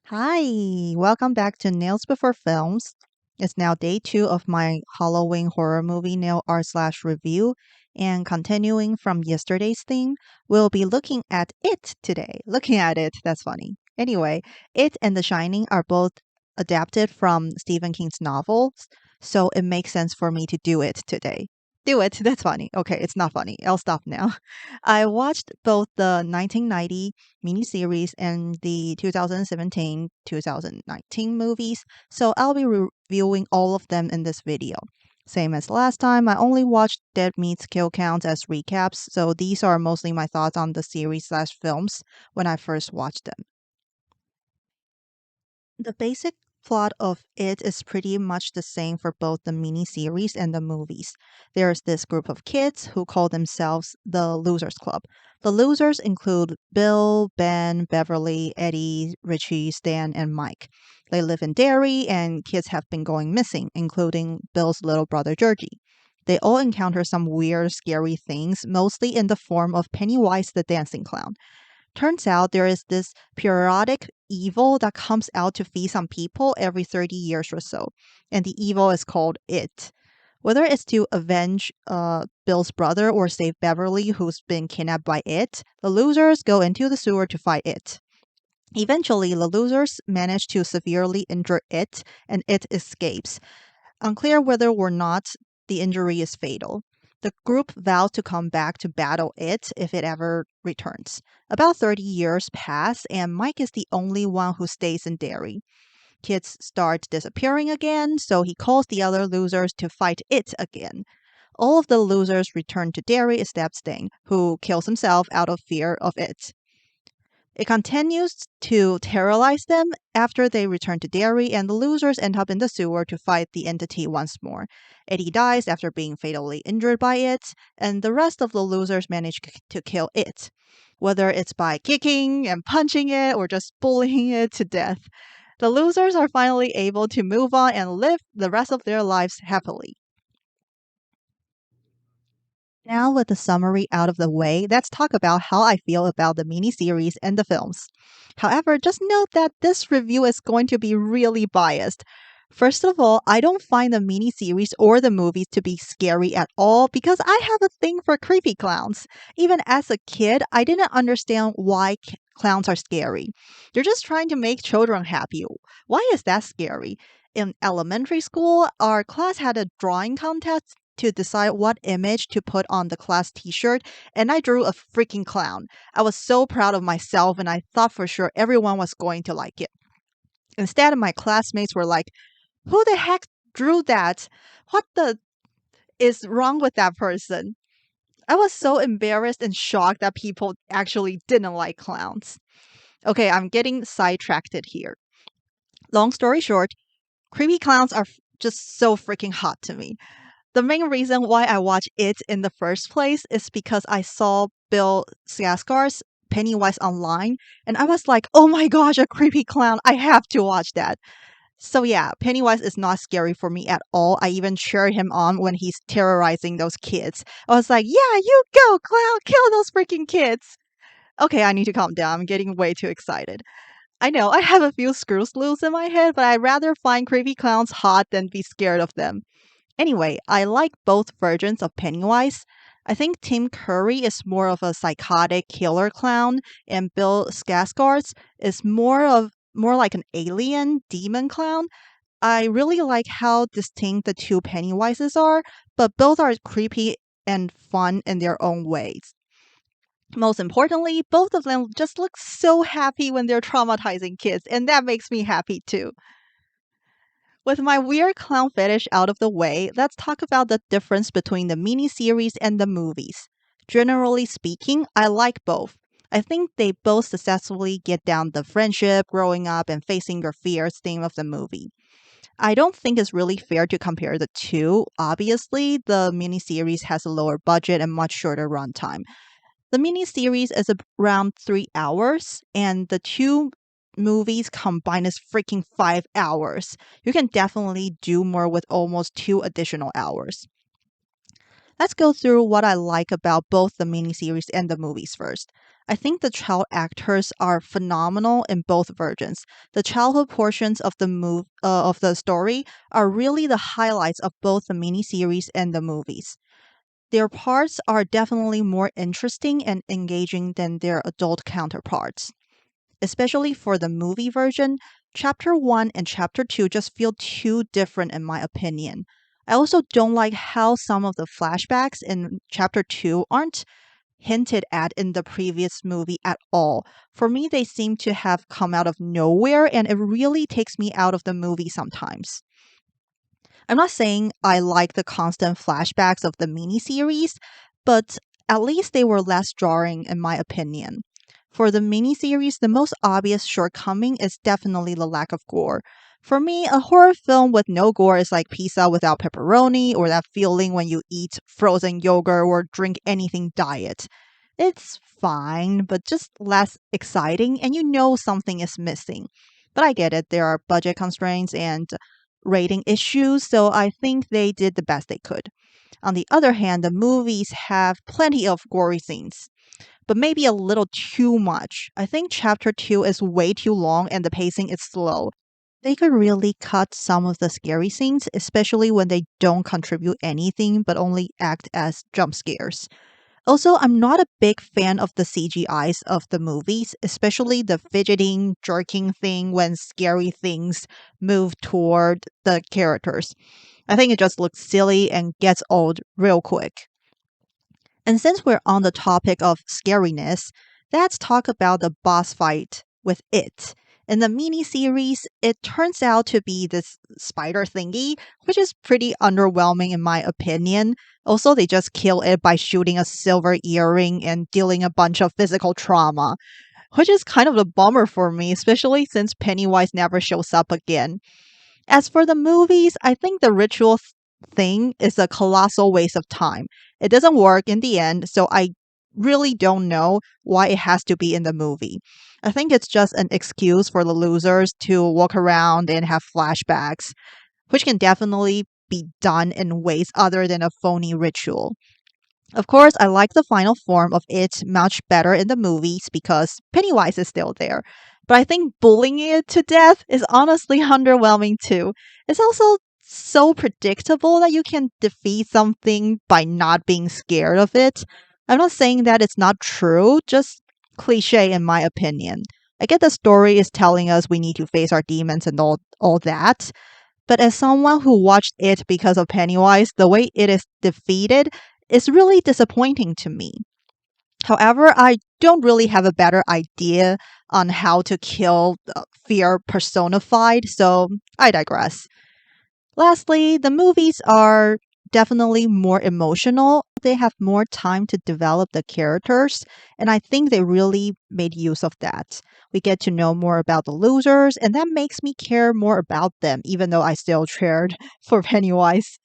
Hi, welcome back to Nails Before Films. It's now day two of my Halloween horror movie nail art slash review. And continuing from yesterday's theme, we'll be looking at it today. Looking at it, that's funny. Anyway, It and The Shining are both adapted from Stephen King's novels, so it makes sense for me to do it today. Do it, that's funny. Okay, it's not funny. I'll stop now. I watched both the 1990 miniseries and the 2017-2019 movies, so I'll be reviewing all of them in this video. Same as last time, I only watched Dead Meat's Kill Counts as recaps, so these are mostly my thoughts on the series slash films when I first watched them. The basic plot of it is pretty much the same for both the miniseries and the movies. There's this group of kids who call themselves the Losers Club. The losers include Bill, Ben, Beverly, Eddie, Richie, Stan, and Mike. They live in Derry, and kids have been going missing, including Bill's little brother Georgie. They all encounter some weird, scary things, mostly in the form of Pennywise the dancing clown. Turns out there is this periodic evil that comes out to feast on people every 30 years or so. And the evil is called It. Whether it's to avenge Bill's brother or save Beverly, who's been kidnapped by It, the losers go into the sewer to fight It. Eventually, the losers manage to severely injure It, and It escapes. Unclear whether or not the injury is fatal. The group vows to come back to battle it if it ever returns. About 30 years pass, and Mike is the only one who stays in Derry. Kids start disappearing again, so he calls the other losers to fight it again. All of the losers return to Derry except Sting, who kills himself out of fear of it. It continues to terrorize them after they return to Derry, and the losers end up in the sewer to fight the entity once more. Eddie dies after being fatally injured by it, and the rest of the losers manage to kill it, whether it's by kicking and punching it or just bullying it to death. The losers are finally able to move on and live the rest of their lives happily. Now, with the summary out of the way, let's talk about how I feel about the miniseries and the films. However, just note that this review is going to be really biased. First of all, I don't find the miniseries or the movies to be scary at all because I have a thing for creepy clowns. Even as a kid, I didn't understand why clowns are scary. They're just trying to make children happy. Why is that scary? In elementary school, our class had a drawing contest to decide what image to put on the class t-shirt, and I drew a freaking clown. I was so proud of myself, and I thought for sure everyone was going to like it. Instead, my classmates were like, who the heck drew that? What the is wrong with that person? I was so embarrassed and shocked that people actually didn't like clowns. Okay, I'm getting sidetracked here. Long story short, creepy clowns are just so freaking hot to me. The main reason why I watched it in the first place is because I saw Bill Skarsgård's Pennywise online, and I was like, "Oh my gosh, a creepy clown! I have to watch that." So yeah, Pennywise is not scary for me at all. I even cheered him on when he's terrorizing those kids. I was like, "Yeah, you go, clown! Kill those freaking kids!" Okay, I need to calm down. I'm getting way too excited. I know I have a few screws loose in my head, but I'd rather find creepy clowns hot than be scared of them. Anyway, I like both versions of Pennywise. I think Tim Curry is more of a psychotic killer clown, and Bill Skarsgård is more like an alien demon clown. I really like how distinct the two Pennywises are, but both are creepy and fun in their own ways. Most importantly, both of them just look so happy when they're traumatizing kids, and that makes me happy too. With my weird clown fetish out of the way, let's talk about the difference between the miniseries and the movies. Generally speaking, I like both. I think they both successfully get down the friendship, growing up, and facing your fears theme of the movie. I don't think it's really fair to compare the two. Obviously, the miniseries has a lower budget and much shorter runtime. The miniseries is around 3 hours, and the two movies combined is freaking 5 hours. You can definitely do more with almost 2 additional hours. Let's go through what I like about both the miniseries and the movies first. I think the child actors are phenomenal in both versions. The childhood portions of of the story are really the highlights of both the miniseries and the movies. Their parts are definitely more interesting and engaging than their adult counterparts. Especially for the movie version, chapter 1 and chapter 2 just feel too different in my opinion. I also don't like how some of the flashbacks in chapter 2 aren't hinted at in the previous movie at all. For me, they seem to have come out of nowhere, and it really takes me out of the movie sometimes. I'm not saying I like the constant flashbacks of the miniseries, but at least they were less jarring in my opinion. For the miniseries, the most obvious shortcoming is definitely the lack of gore. For me, a horror film with no gore is like pizza without pepperoni, or that feeling when you eat frozen yogurt or drink anything diet. It's fine, but just less exciting, and you know something is missing. But I get it, there are budget constraints and rating issues, so I think they did the best they could. On the other hand, the movies have plenty of gory scenes, but maybe a little too much. I think chapter 2 is way too long and the pacing is slow. They could really cut some of the scary scenes, especially when they don't contribute anything but only act as jump scares. Also, I'm not a big fan of the CGIs of the movies, especially the fidgeting, jerking thing when scary things move toward the characters. I think it just looks silly and gets old real quick. And since we're on the topic of scariness, let's talk about the boss fight with it. In the mini series, it turns out to be this spider thingy, which is pretty underwhelming in my opinion. Also, they just kill it by shooting a silver earring and dealing a bunch of physical trauma, which is kind of a bummer for me, especially since Pennywise never shows up again. As for the movies, I think the ritual thing is a colossal waste of time. It doesn't work in the end, so I really don't know why it has to be in the movie. I think it's just an excuse for the losers to walk around and have flashbacks, which can definitely be done in ways other than a phony ritual. Of course, I like the final form of it much better in the movies because Pennywise is still there. But I think bullying it to death is honestly underwhelming too. It's also so predictable that you can defeat something by not being scared of it. I'm not saying that it's not true, just cliche in my opinion. I get the story is telling us we need to face our demons and all that, but as someone who watched it because of Pennywise, the way it is defeated is really disappointing to me. However, I don't really have a better idea on how to kill fear personified, so I digress. Lastly, the movies are definitely more emotional. They have more time to develop the characters, and I think they really made use of that. We get to know more about the losers, and that makes me care more about them, even though I still cheered for Pennywise.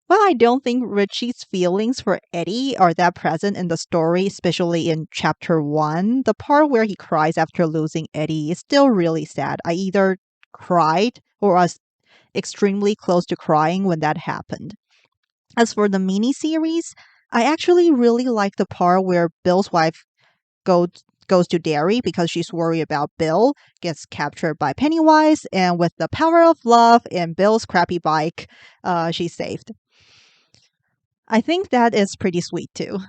Well, I don't think Richie's feelings for Eddie are that present in the story, especially in chapter 1. The part where he cries after losing Eddie is still really sad. I either cried or was extremely close to crying when that happened. As for the miniseries, I actually really like the part where Bill's wife goes goes to Derry because she's worried about Bill, gets captured by Pennywise, and with the power of love and Bill's crappy bike, she's saved. I think that is pretty sweet too.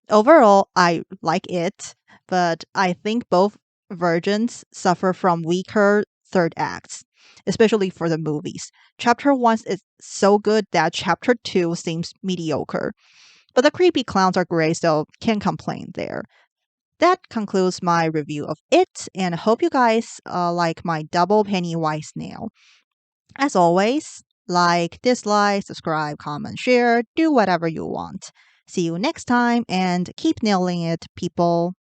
Overall, I like it, but I think both versions suffer from weaker third acts, especially for the movies. Chapter 1 is so good that chapter 2 seems mediocre. But the creepy clowns are great, so can't complain there. That concludes my review of it, and I hope you guys like my double Pennywise nail. As always, like, dislike, subscribe, comment, share, do whatever you want. See you next time and keep nailing it, people.